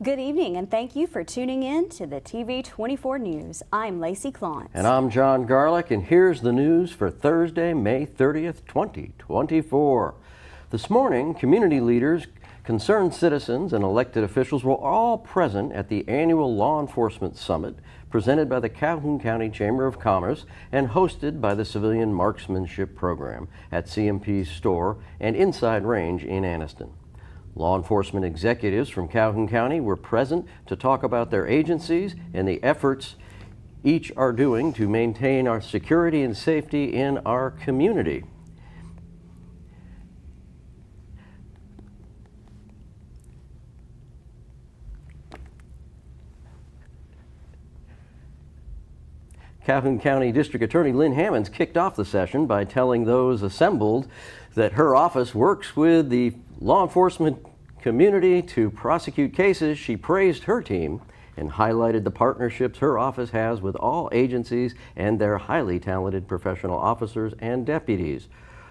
Good evening, and thank you for tuning in to the TV24 News. I'm Lacey Clance. And I'm John Garlick, and here's the news for Thursday, May 30th, 2024. This morning, community leaders, concerned citizens, and elected officials were all present at the annual Law Enforcement Summit presented by the Calhoun County Chamber of Commerce and hosted by the Civilian Marksmanship Program at CMP's store and Inside Range in Anniston. Law enforcement executives from Calhoun County were present to talk about their agencies and the efforts each are doing to maintain our security and safety in our community. Calhoun County District Attorney Lynn Hammonds kicked off the session by telling those assembled that her office works with the law enforcement community to prosecute cases. She praised her team and highlighted the partnerships her office has with all agencies and their highly talented professional officers and deputies.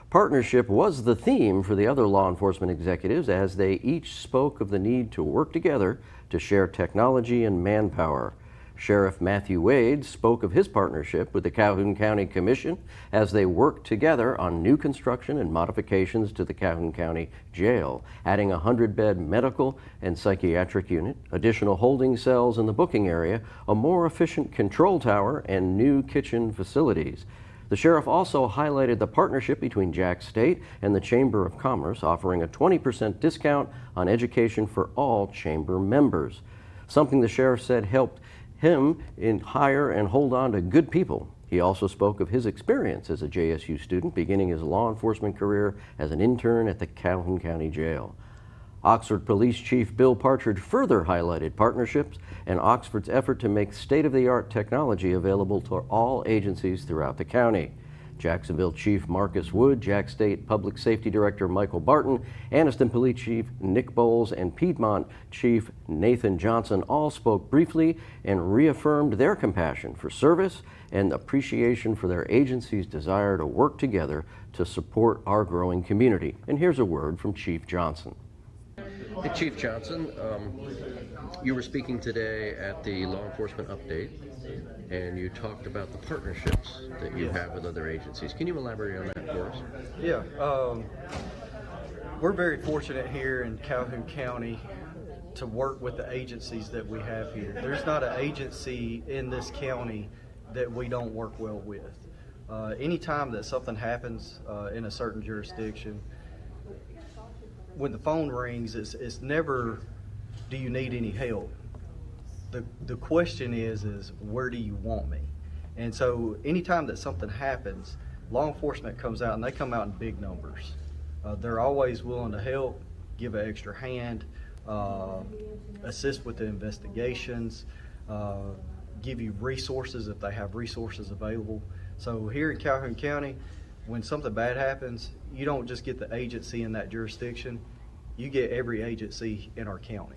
Partnership was the theme for the other law enforcement executives as they each spoke of the need to work together to share technology and manpower. Sheriff Matthew Wade spoke of his partnership with the Calhoun County Commission as they work together on new construction and modifications to the Calhoun County Jail, adding a 100-bed medical and psychiatric unit, additional holding cells in the booking area, a more efficient control tower, and new kitchen facilities. The sheriff also highlighted the partnership between Jack State and the Chamber of Commerce, offering a 20% discount on education for all chamber members, something the sheriff said helped him hire and hold on to good people. He also spoke of his experience as a JSU student, beginning his law enforcement career as an intern at the Calhoun County Jail. Oxford Police Chief Bill Partridge further highlighted partnerships and Oxford's effort to make state-of-the-art technology available to all agencies throughout the county. Jacksonville Chief Marcus Wood, Jack State Public Safety Director Michael Barton, Anniston Police Chief Nick Bowles, and Piedmont Chief Nathan Johnson all spoke briefly and reaffirmed their compassion for service and appreciation for their agency's desire to work together to support our growing community. And here's a word from Chief Johnson. Hey, Chief Johnson, you were speaking today at the Law Enforcement Update, and you talked about the partnerships that you have with other agencies. Can you elaborate on that for us? Yeah, we're very fortunate here in Calhoun County to work with the agencies that we have here. There's not an agency in this county that we don't work well with. Anytime that something happens in a certain jurisdiction, when the phone rings, it's never, do you need any help? The question is where do you want me? And so anytime that something happens, law enforcement comes out, and they come out in big numbers. They're always willing to help, give an extra hand, assist with the investigations, give you resources if they have resources available. So here in Calhoun County, when something bad happens, you don't just get the agency in that jurisdiction, you get every agency in our county.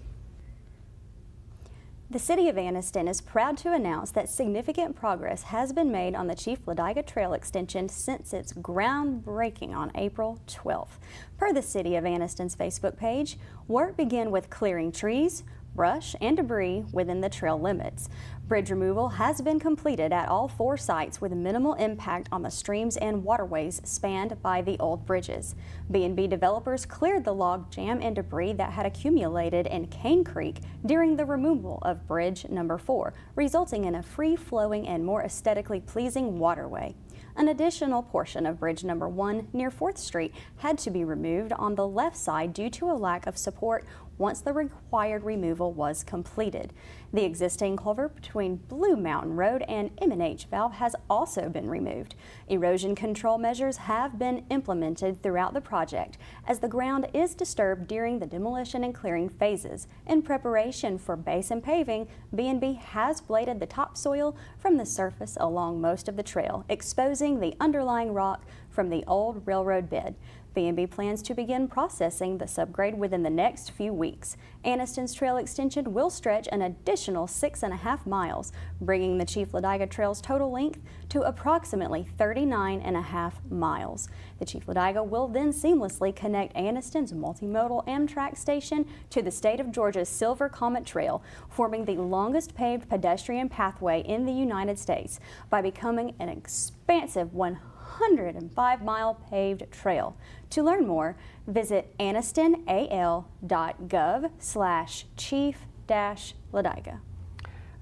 The City of Anniston is proud to announce that significant progress has been made on the Chief Ladiga Trail extension since its groundbreaking on April 12th. Per the City of Anniston's Facebook page, work began with clearing trees, brush, and debris within the trail limits. Bridge removal has been completed at all 4 sites with minimal impact on the streams and waterways spanned by the old bridges. B&B developers cleared the log jam and debris that had accumulated in Cane Creek during the removal of Bridge number 4, resulting in a free-flowing and more aesthetically pleasing waterway. An additional portion of Bridge number 1 near 4th Street had to be removed on the left side due to a lack of support once the required removal was completed. The existing culvert between Blue Mountain Road and M&H Valve has also been removed. Erosion control measures have been implemented throughout the project as the ground is disturbed during the demolition and clearing phases. In preparation for base and paving, B&B has bladed the topsoil from the surface along most of the trail, exposing the underlying rock from the old railroad bed. B&B plans to begin processing the subgrade within the next few weeks. Anniston's trail extension will stretch an additional additional 6.5 miles, bringing the Chief Ladiga Trail's total length to approximately 39.5 miles. The Chief Ladiga will then seamlessly connect Anniston's multimodal Amtrak station to the state of Georgia's Silver Comet Trail, forming the longest paved pedestrian pathway in the United States by becoming an expansive 105-mile paved trail. To learn more, visit annistonal.gov/chief-ladiga.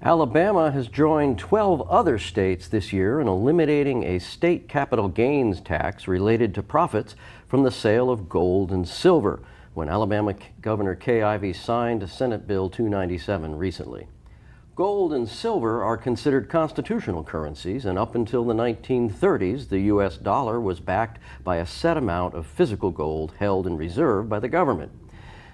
Alabama has joined 12 other states this year in eliminating a state capital gains tax related to profits from the sale of gold and silver, when Alabama Governor Kay Ivey signed Senate Bill 297 recently. Gold and silver are considered constitutional currencies, and up until the 1930s, the U.S. dollar was backed by a set amount of physical gold held in reserve by the government.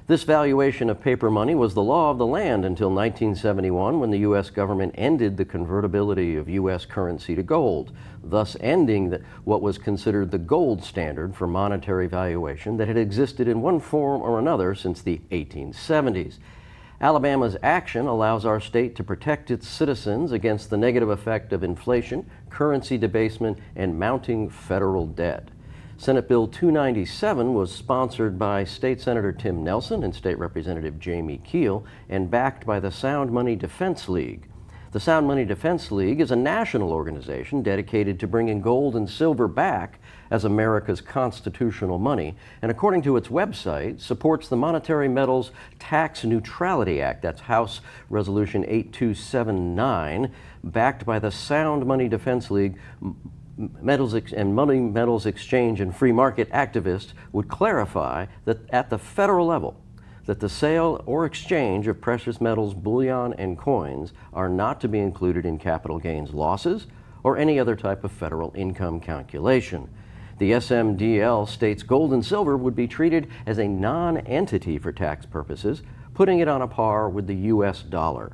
This valuation of paper money was the law of the land until 1971, when the U.S. government ended the convertibility of U.S. currency to gold, thus ending what was considered the gold standard for monetary valuation that had existed in one form or another since the 1870s. Alabama's action allows our state to protect its citizens against the negative effect of inflation, currency debasement, and mounting federal debt. Senate Bill 297 was sponsored by State Senator Tim Nelson and State Representative Jamie Keel and backed by the Sound Money Defense League. The Sound Money Defense League is a national organization dedicated to bringing gold and silver back as America's constitutional money, and according to its website, supports the Monetary Metals Tax Neutrality Act. That's House Resolution 8279, backed by the Sound Money Defense League. Metals and Money Metals Exchange and free market activists would clarify that at the federal level, that the sale or exchange of precious metals, bullion, and coins are not to be included in capital gains losses or any other type of federal income calculation. The SMDL states gold and silver would be treated as a non-entity for tax purposes, putting it on a par with the U.S. dollar.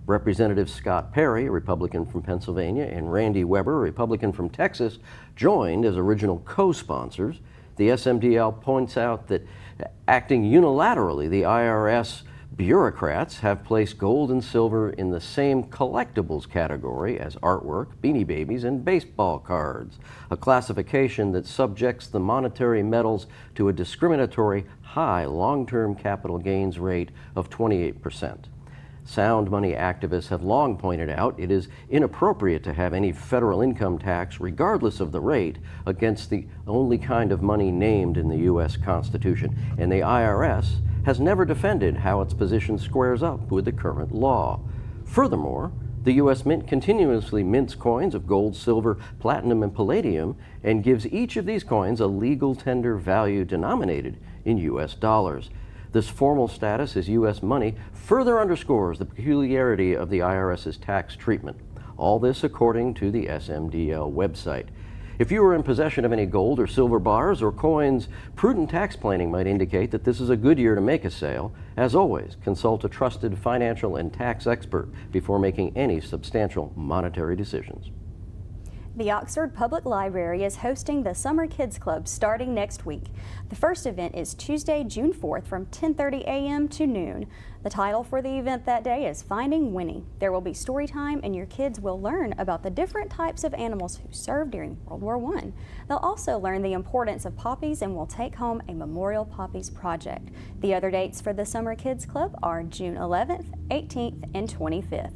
Representatives Scott Perry, a Republican from Pennsylvania, and Randy Weber, a Republican from Texas, joined as original co-sponsors. The SMDL points out that acting unilaterally, the IRS bureaucrats have placed gold and silver in the same collectibles category as artwork, Beanie Babies, and baseball cards, a classification that subjects the monetary metals to a discriminatory high long-term capital gains rate of 28%. Sound money activists have long pointed out it is inappropriate to have any federal income tax, regardless of the rate, against the only kind of money named in the U.S. Constitution, and the IRS has never defended how its position squares up with the current law. Furthermore, the U.S. Mint continuously mints coins of gold, silver, platinum, and palladium, and gives each of these coins a legal tender value denominated in U.S. dollars. This formal status as U.S. money further underscores the peculiarity of the IRS's tax treatment. All this according to the SMDL website. If you are in possession of any gold or silver bars or coins, prudent tax planning might indicate that this is a good year to make a sale. As always, consult a trusted financial and tax expert before making any substantial monetary decisions. The Oxford Public Library is hosting the Summer Kids Club starting next week. The first event is Tuesday, June 4th from 10:30 a.m. to noon. The title for the event that day is Finding Winnie. There will be story time, and your kids will learn about the different types of animals who served during World War I. They'll also learn the importance of poppies and will take home a Memorial Poppies project. The other dates for the Summer Kids Club are June 11th, 18th, and 25th.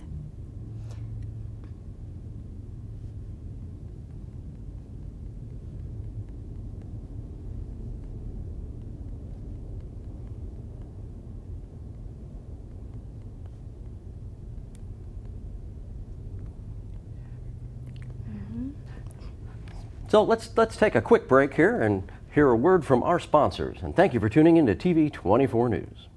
So let's take a quick break here and hear a word from our sponsors. And thank you for tuning in to TV24 News.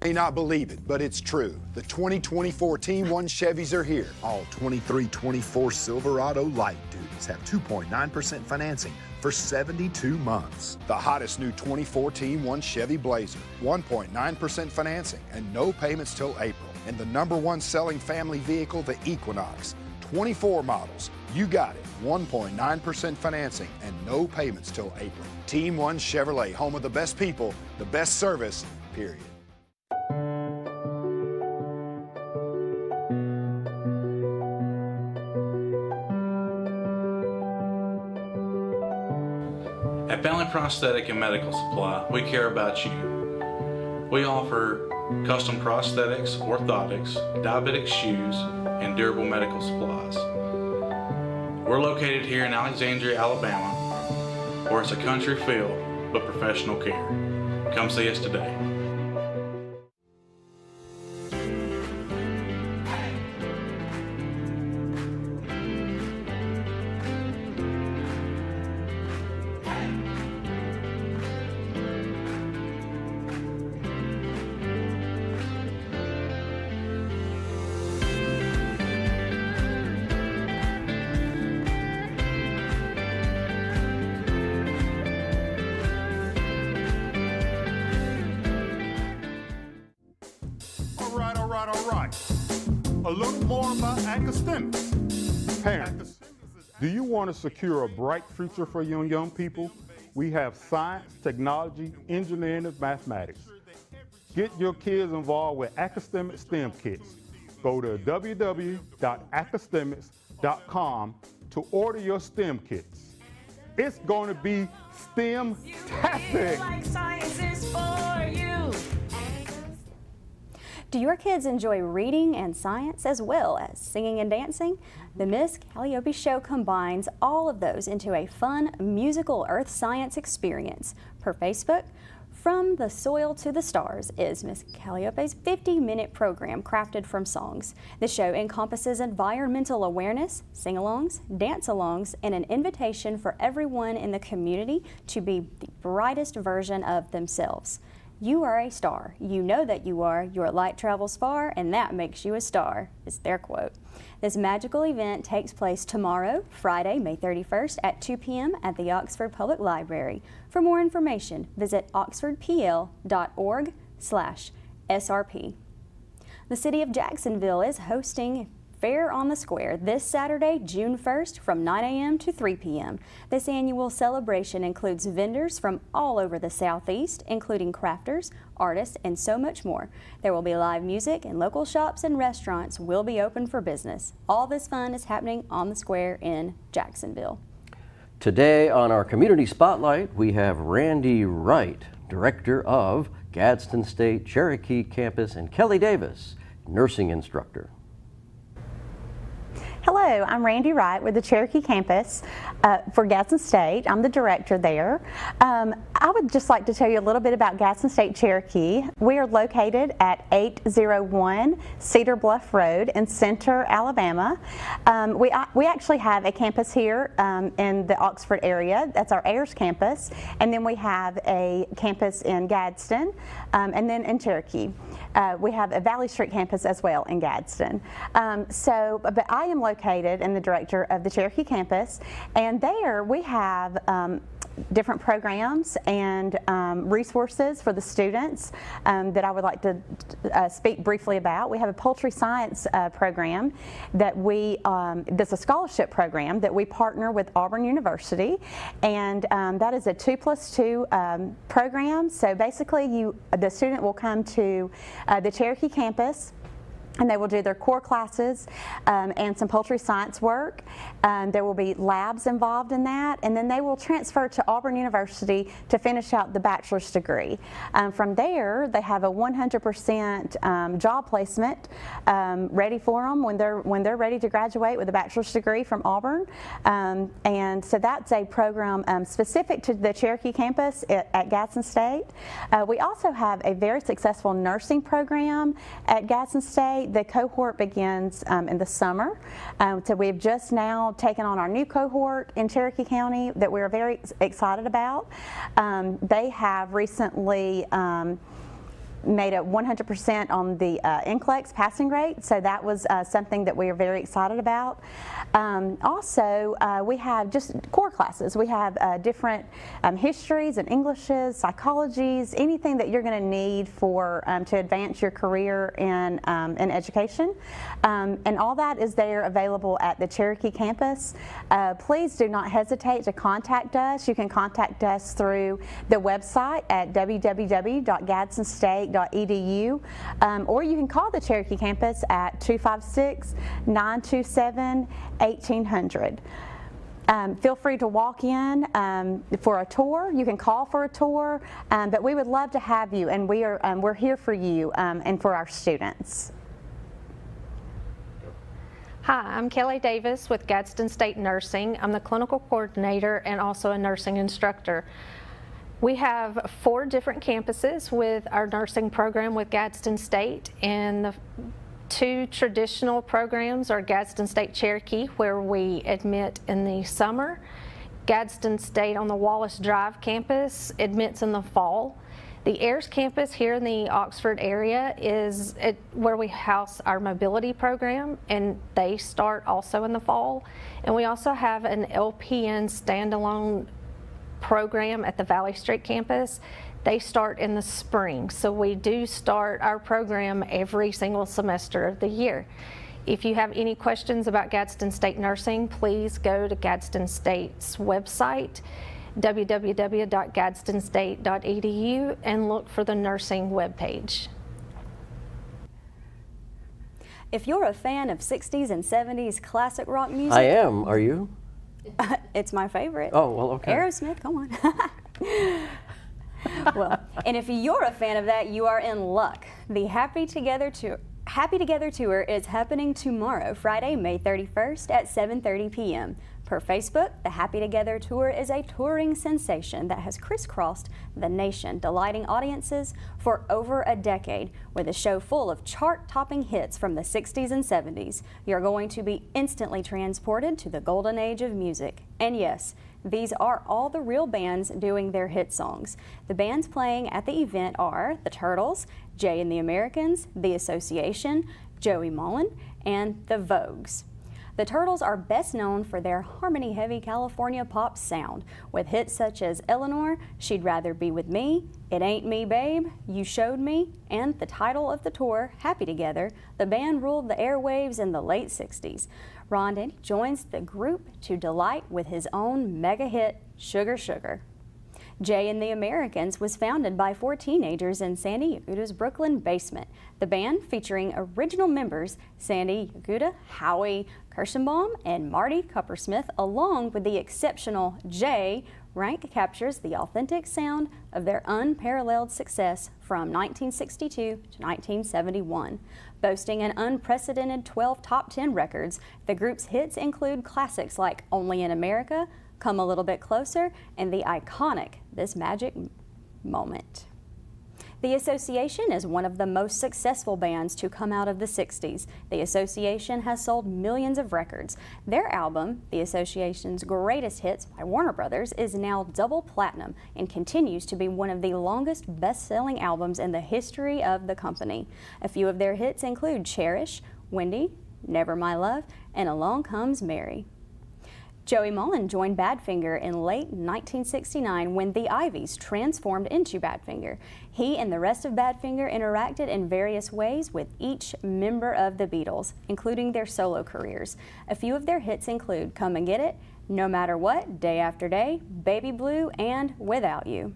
May not believe it, but it's true. The 2024 Team 1 Chevys are here. All 2324 Silverado light duties have 2.9% financing for 72 months. The hottest new 24 Team 1 Chevy Blazer, 1.9% financing and no payments till April. And the #1 selling family vehicle, the Equinox. 24 models. You got it. 1.9% financing and no payments till April. Team 1 Chevrolet, home of the best people, the best service, period. At Family Prosthetic and Medical Supply, we care about you. We offer custom prosthetics, orthotics, diabetic shoes, and durable medical supplies. We're located here in Alexandria, Alabama, where it's a country feel but professional care. Come see us today. All right. A little more about academics. Parents, do you want to secure a bright future for your young people? We have science, technology, engineering, and mathematics. Get your kids involved with academic STEM kits. Go to www.academics.com to order your STEM kits. It's going to be STEM-tastic. Like science is for you. Do your kids enjoy reading and science as well as singing and dancing? The Miss Calliope Show combines all of those into a fun musical earth science experience. Per Facebook, From the Soil to the Stars is Miss Calliope's 50-minute program crafted from songs. The show encompasses environmental awareness, sing-alongs, dance-alongs, and an invitation for everyone in the community to be the brightest version of themselves. You are a star. You know that you are. Your light travels far, and that makes you a star, is their quote. This magical event takes place tomorrow, Friday, May 31st at 2 p.m. at the Oxford Public Library. For more information, visit oxfordpl.org/SRP. The City of Jacksonville is hosting Fair on the Square this Saturday, June 1st from 9 a.m. to 3 p.m. This annual celebration includes vendors from all over the Southeast, including crafters, artists, and so much more. There will be live music and local shops and restaurants will be open for business. All this fun is happening on the square in Jacksonville. Today on our Community Spotlight, we have Randy Wright, Director of Gadsden State Cherokee Campus, and Kelly Davis, Nursing Instructor. Hello, I'm Randy Wright with the Cherokee Campus for Gadsden State. I'm the director there. I would just like to tell you a little bit about Gadsden State Cherokee. We are located at 801 Cedar Bluff Road in Center, Alabama. We actually have a campus here in the Oxford area. That's our Ayers campus. And then we have a campus in Gadsden and then in Cherokee. We have a Valley Street campus as well in Gadsden. But I am located in the director of the Cherokee campus, and there we have different programs and resources for the students that I would like to speak briefly about. We have a poultry science program that that's a scholarship program that we partner with Auburn University, and that is a 2+2 program. So basically the student will come to the Cherokee campus, and they will do their core classes and some poultry science work. There will be labs involved in that, and then they will transfer to Auburn University to finish out the bachelor's degree. From there, they have a 100% job placement ready for them when they're ready to graduate with a bachelor's degree from Auburn. And so that's a program specific to the Cherokee campus at Gadsden State. We also have a very successful nursing program at Gadsden State. The cohort begins in the summer. So we've just now taken on our new cohort in Cherokee County that we're very excited about. They have recently made a 100% on the NCLEX passing rate, so that was something that we are very excited about. Also, we have just core classes. We have different histories and Englishes, psychologies, anything that you're going to need for to advance your career in education, and all that is there available at the Cherokee campus. Please do not hesitate to contact us. You can contact us through the website at www.gadsdenstate.edu, or you can call the Cherokee campus at 256-927-1800. Feel free to walk in for a tour. You can call for a tour, but we would love to have you, and we're here for you and for our students. Hi, I'm Kelly Davis with Gadsden State Nursing. I'm the clinical coordinator and also a nursing instructor. We have 4 different campuses with our nursing program with Gadsden State, and the 2 traditional programs are Gadsden State Cherokee, where we admit in the summer. Gadsden State on the Wallace Drive campus admits in the fall. The Ayers campus here in the Oxford area is where we house our mobility program, and they start also in the fall. And we also have an LPN standalone program at the Valley Street campus. They start in the spring. So we do start our program every single semester of the year. If you have any questions about Gadsden State Nursing, please go to Gadsden State's website, www.gadstonstate.edu, and look for the nursing webpage. If you're a fan of 60s and 70s classic rock music, I am. Are you? it's my favorite. Oh, well, okay. Aerosmith, come on. Well, and if you're a fan of that, you are in luck. The Happy Together Tour is happening tomorrow, Friday, May 31st at 7:30 p.m. Per Facebook, the Happy Together Tour is a touring sensation that has crisscrossed the nation, delighting audiences for over a decade. With a show full of chart-topping hits from the 60s and 70s, you're going to be instantly transported to the golden age of music. And yes, these are all the real bands doing their hit songs. The bands playing at the event are the Turtles, Jay and the Americans, The Association, Joey Mullen, and the Vogues. The Turtles are best known for their harmony-heavy California pop sound, with hits such as Eleanor, She'd Rather Be With Me, It Ain't Me Babe, You Showed Me, and the title of the tour, Happy Together. The band ruled the airwaves in the late 60s. Ron Denny joins the group to delight with his own mega hit, Sugar Sugar. Jay and the Americans was founded by 4 teenagers in Sandy Yaguta's Brooklyn basement. The band, featuring original members Sandy Yaguta, Howie Kirschenbaum, and Marty Cuppersmith, along with the exceptional Jay, captures the authentic sound of their unparalleled success from 1962 to 1971. Boasting an unprecedented 12 top 10 records, the group's hits include classics like Only in America, Come a Little Bit Closer, and the iconic This Magic Moment. The Association is one of the most successful bands to come out of the 60s. The Association has sold millions of records. Their album, The Association's Greatest Hits by Warner Brothers, is now double platinum and continues to be one of the longest best-selling albums in the history of the company. A few of their hits include Cherish, Wendy, Never My Love, and Along Comes Mary. Joey Mullen joined Badfinger in late 1969 when the Ivies transformed into Badfinger. He and the rest of Badfinger interacted in various ways with each member of the Beatles, including their solo careers. A few of their hits include Come and Get It, No Matter What, Day After Day, Baby Blue, and Without You.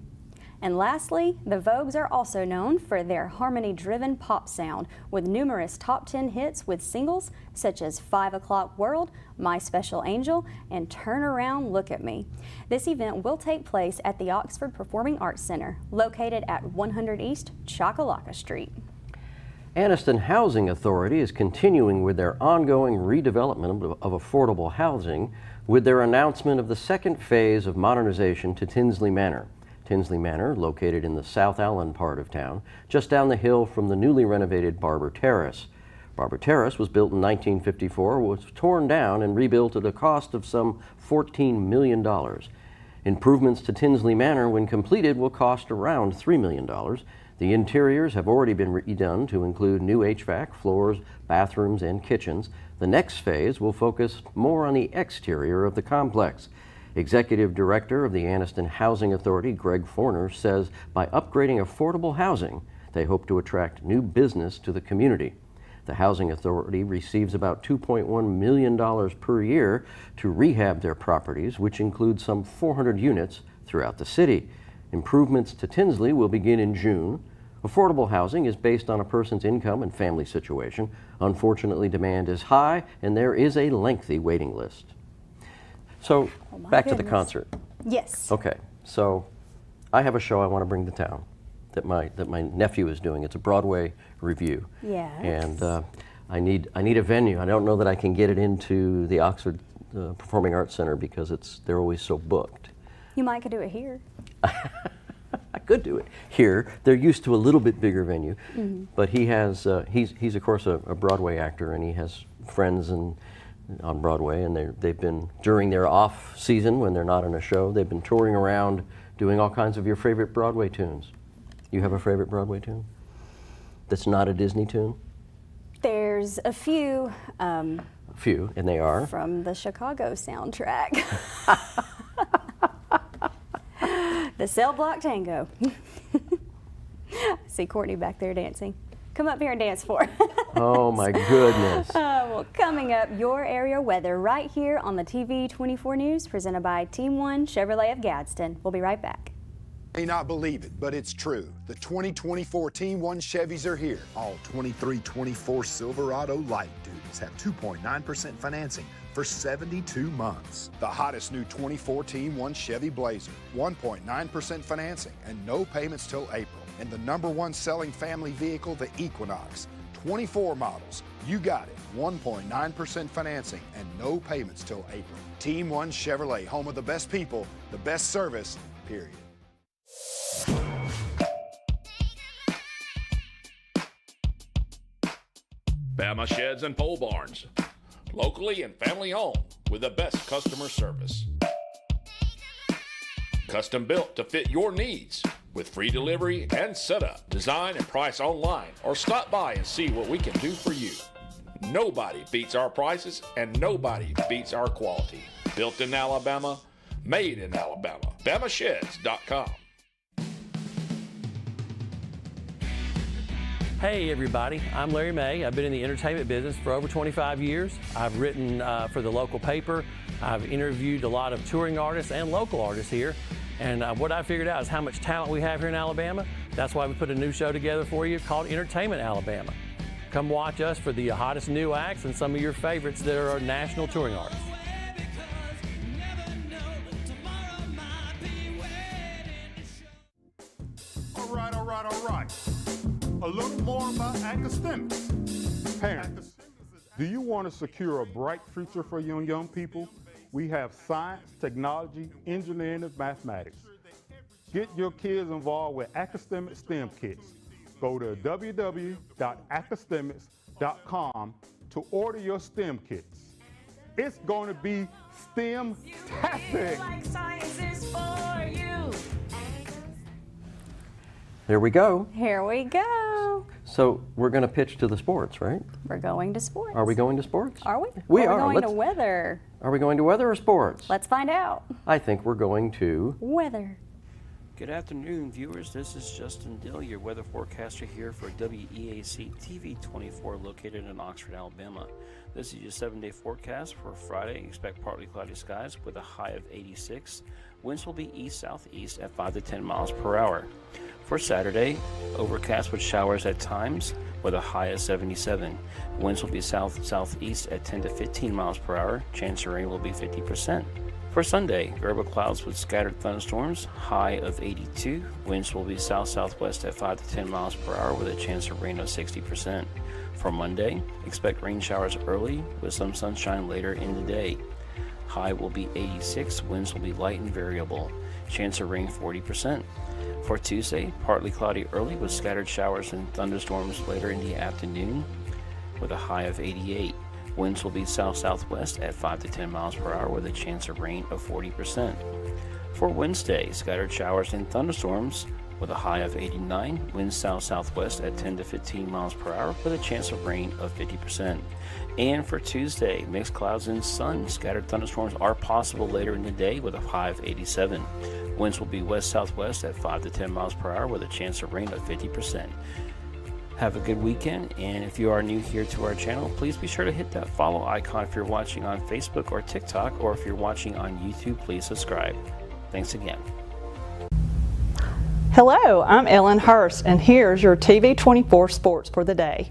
And lastly, the Vogues are also known for their harmony-driven pop sound, with numerous top 10 hits with singles such as 5 O'Clock World, My Special Angel, and Turn Around, Look at Me. This event will take place at the Oxford Performing Arts Center, located at 100 East Chocolaca Street. Anniston Housing Authority is continuing with their ongoing redevelopment of affordable housing with their announcement of the second phase of modernization to Tinsley Manor. Tinsley Manor, located in the South Allen part of town, just down the hill from the newly renovated Barber Terrace. Barber Terrace was built in 1954, was torn down and rebuilt at a cost of some $14 million. Improvements to Tinsley Manor, when completed, will cost around $3 million. The interiors have already been redone to include new HVAC, floors, bathrooms, and kitchens. The next phase will focus more on the exterior of the complex. Executive Director of the Anniston Housing Authority, Greg Forner, says by upgrading affordable housing, they hope to attract new business to the community. The Housing Authority receives about $2.1 million per year to rehab their properties, which include some 400 units throughout the city. Improvements to Tinsley will begin in June. Affordable housing is based on a person's income and family situation. Unfortunately, demand is high and there is a lengthy waiting list. So Oh, my back to the goodness. concert. Yes. Okay, so I have a show I want to bring to town that my nephew is doing. It's a Broadway review. Yes. And I need a venue. I don't know that I can get it into the Oxford Performing Arts Center because they're always so booked. You might could do it here. I could do it here. They're used to a little bit bigger venue, but he has he's of course a Broadway actor, and he has friends on Broadway, and they've been, during their off season when they're not in a show, they've been touring around doing all kinds of your favorite Broadway tunes. You have a favorite Broadway tune that's not a Disney tune? There's a few A few, and they are? from the Chicago soundtrack. The Cell Block Tango. See Courtney back there dancing. Come up here and dance for. Oh my goodness. Well, coming up, your area weather right here on the TV24 News, presented by Team 1 Chevrolet of Gadsden. We'll be right back. May not believe it, but it's true. The 2024 Team 1 Chevys are here. All 2324 Silverado light duties have 2.9% financing for 72 months. The hottest new 24 Team 1 Chevy Blazer, 1.9% financing and no payments till April. And the #1 selling family vehicle, the Equinox. 24 models. You got it. 1.9% financing and no payments till April. Team 1 Chevrolet, home of the best people, the best service, period. Bama Sheds and Pole Barns, locally and family owned with the best customer service. Custom built to fit your needs with free delivery and setup. Design and price online or stop by and see what we can do for you. Nobody beats our prices and nobody beats our quality. Built in Alabama, made in Alabama. BamaSheds.com. Hey everybody, I'm Larry May. I've been in the entertainment business for over 25 years. I've written for the local paper. I've interviewed a lot of touring artists and local artists here. And what I figured out is how much talent we have here in Alabama. That's why we put a new show together for you called Entertainment Alabama. Come watch us for the hottest new acts and some of your favorites that are national touring artists. All right. A little more about academics. Parents, do you want to secure a bright future for young people? We have science, technology, engineering, and mathematics. Get your kids involved with Academic STEM Kits. Go to www.academics.com to order your STEM kits. It's going to be STEM-tastic. Like science is for you. There we go. Here we go. So we're going to pitch to the sports, right? We're going to sports. Are we going to sports? Are we? We Or are. We're going to Let's- weather. Are we going to weather or sports? Let's find out. I think we're going to Weather. Good afternoon, viewers. This is Justin Dill, your weather forecaster here for WEAC TV24, located in Oxford, Alabama. This is your 7-day forecast for Friday. Expect partly cloudy skies with a high of 86. Winds will be east-southeast at 5 to 10 miles per hour. For Saturday, overcast with showers at times with a high of 77. Winds will be south-southeast at 10 to 15 miles per hour. Chance of rain will be 50%. For Sunday, variable clouds with scattered thunderstorms, high of 82. Winds will be south-southwest at 5 to 10 miles per hour with a chance of rain of 60%. For Monday, expect rain showers early with some sunshine later in the day. High will be 86. Winds will be light and variable. Chance of rain 40%. For Tuesday, partly cloudy early with scattered showers and thunderstorms later in the afternoon with a high of 88. Winds will be south-southwest at 5 to 10 miles per hour with a chance of rain of 40%. For Wednesday, scattered showers and thunderstorms with a high of 89. Winds south-southwest at 10 to 15 miles per hour with a chance of rain of 50%. And for Tuesday, mixed clouds and sun. Scattered thunderstorms are possible later in the day with a high of 87. Winds will be west-southwest at 5 to 10 miles per hour with a chance of rain of 50%. Have a good weekend, and if you are new here to our channel, please be sure to hit that follow icon if you're watching on Facebook or TikTok, or if you're watching on YouTube, please subscribe. Thanks again. Hello, I'm Ellen Hurst, and here's your TV24 sports for the day.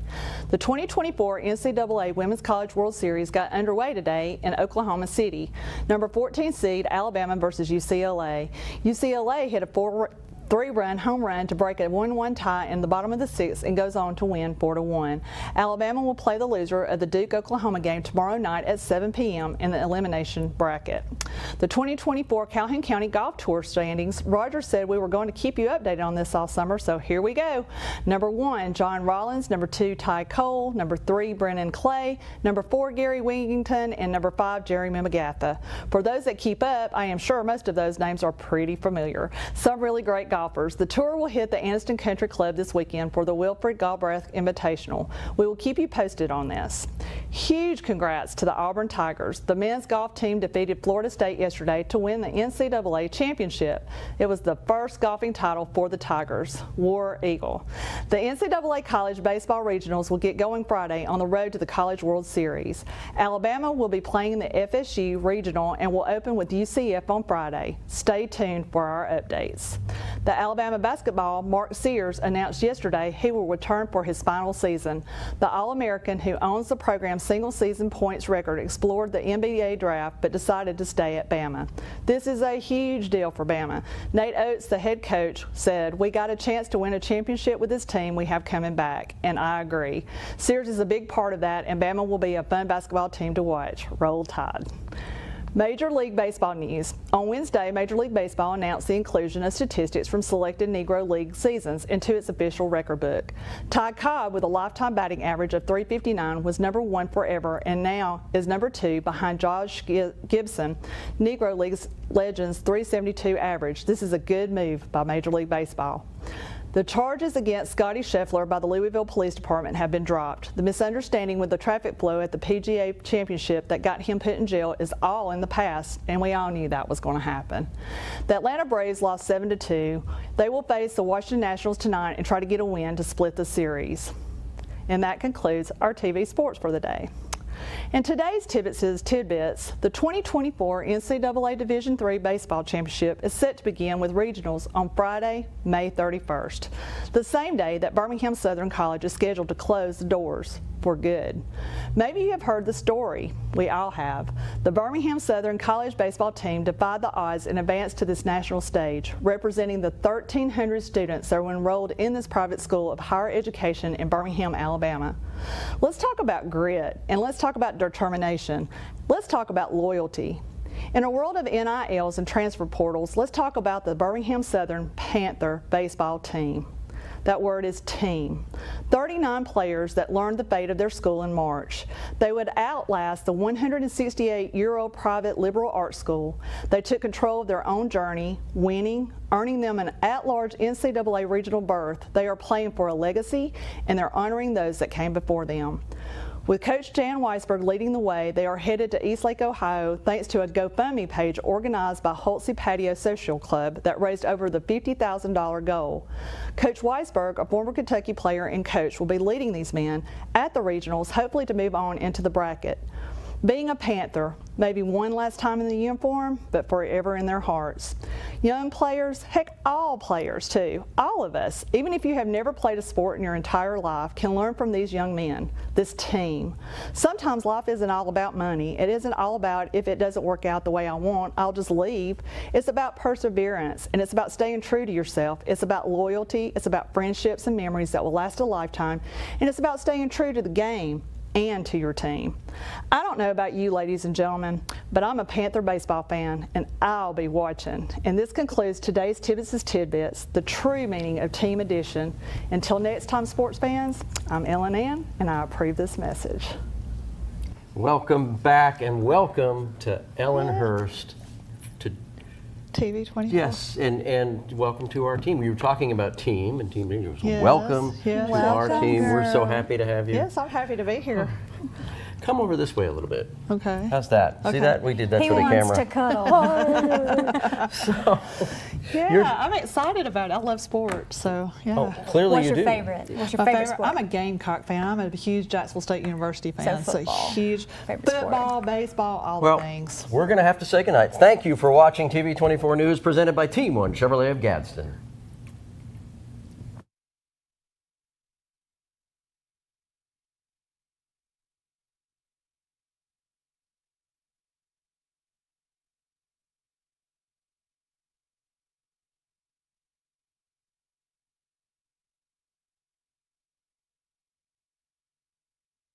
The 2024 NCAA Women's College World Series got underway today in Oklahoma City. Number 14 seed Alabama versus UCLA. UCLA hit a 3-run home run to break a 1-1 tie in the bottom of the 6th and goes on to win 4-1. Alabama will play the loser of the Duke-Oklahoma game tomorrow night at 7 p.m. in the elimination bracket. The 2024 Calhoun County Golf Tour standings. Roger said we were going to keep you updated on this all summer, so here we go. Number 1, John Rollins. Number 2, Ty Cole. Number 3, Brennan Clay. Number 4, Gary Wingington. And number 5, Jeremy McGatha. For those that keep up, I am sure most of those names are pretty familiar. Some really great golfers. The tour will hit the Anniston Country Club this weekend for the Wilfred Galbraith Invitational. We will keep you posted on this. Huge congrats to the Auburn Tigers. The men's golf team defeated Florida State yesterday to win the NCAA championship. It was the first golfing title for the Tigers. War Eagle. The NCAA College Baseball Regionals will get going Friday on the road to the College World Series. Alabama will be playing the FSU Regional and will open with UCF on Friday. Stay tuned for our updates. The Alabama basketball, Mark Sears, announced yesterday he will return for his final season. The All-American, who owns the program's single-season points record, explored the NBA draft but decided to stay at Bama. This is a huge deal for Bama. Nate Oates, the head coach, said, "We got a chance to win a championship with this team we have coming back," and I agree. Sears is a big part of that, and Bama will be a fun basketball team to watch. Roll Tide. Major League Baseball news. On Wednesday, Major League Baseball announced the inclusion of statistics from selected Negro League seasons into its official record book. Ty Cobb, with a lifetime batting average of .359, was number 1 forever and now is number 2 behind Josh Gibson, Negro League legend's .372 average. This is a good move by Major League Baseball. The charges against Scotty Scheffler by the Louisville Police Department have been dropped. The misunderstanding with the traffic flow at the PGA Championship that got him put in jail is all in the past, and we all knew that was going to happen. The Atlanta Braves lost 7-2. They will face the Washington Nationals tonight and try to get a win to split the series. And that concludes our TV sports for the day. And today's tidbits, the 2024 NCAA Division III Baseball Championship is set to begin with regionals on Friday, May 31st, the same day that Birmingham Southern College is scheduled to close the doors for good. Maybe you have heard the story. We all have. The Birmingham Southern College baseball team defied the odds and advanced to this national stage, representing the 1,300 students that were enrolled in this private school of higher education in Birmingham, Alabama. Let's talk about grit, and let's talk about determination. Let's talk about loyalty. In a world of NILs and transfer portals, let's talk about the Birmingham Southern Panther baseball team. That word is team. 39 players that learned the fate of their school in March. They would outlast the 168-year-old private liberal arts school. They took control of their own journey, winning, earning them an at-large NCAA regional berth. They are playing for a legacy, and they're honoring those that came before them. With Coach Jan Weisberg leading the way, they are headed to Eastlake, Ohio, thanks to a GoFundMe page organized by Holtzy Patio Social Club that raised over the $50,000 goal. Coach Weisberg, a former Kentucky player and coach, will be leading these men at the regionals, hopefully to move on into the bracket. Being a Panther, maybe one last time in the uniform, but forever in their hearts. Young players, heck, all players too, all of us, even if you have never played a sport in your entire life, can learn from these young men, this team. Sometimes life isn't all about money. It isn't all about if it doesn't work out the way I want, I'll just leave. It's about perseverance, and it's about staying true to yourself. It's about loyalty. It's about friendships and memories that will last a lifetime, and it's about staying true to the game and to your team. I don't know about you, ladies and gentlemen, but I'm a Panther baseball fan, and I'll be watching. And this concludes today's Tibbetts' Tidbits, the true meaning of Team Edition. Until next time, sports fans, I'm Ellen Ann, and I approve this message. Welcome back, and welcome to Ellen Hurst. TV24. Yes, and welcome to our team. We were talking about team and team leaders. Yes, Welcome yes. to our team. We're so happy to have you. Yes, I'm happy to be here. Come over this way a little bit. Okay. How's that? Okay. See that? We did that He for the camera. wants to cuddle. So, Yeah, I'm excited about it. I love sports, so yeah. oh, clearly What's you your do. favorite? What's your My favorite sport? I'm a Gamecock fan. I'm a huge Jacksonville State University fan. So football. huge Favorite sport. football, baseball, all Well, the things. we're going to have to say goodnight. Thank you for watching TV24 News presented by Team 1 Chevrolet of Gadsden.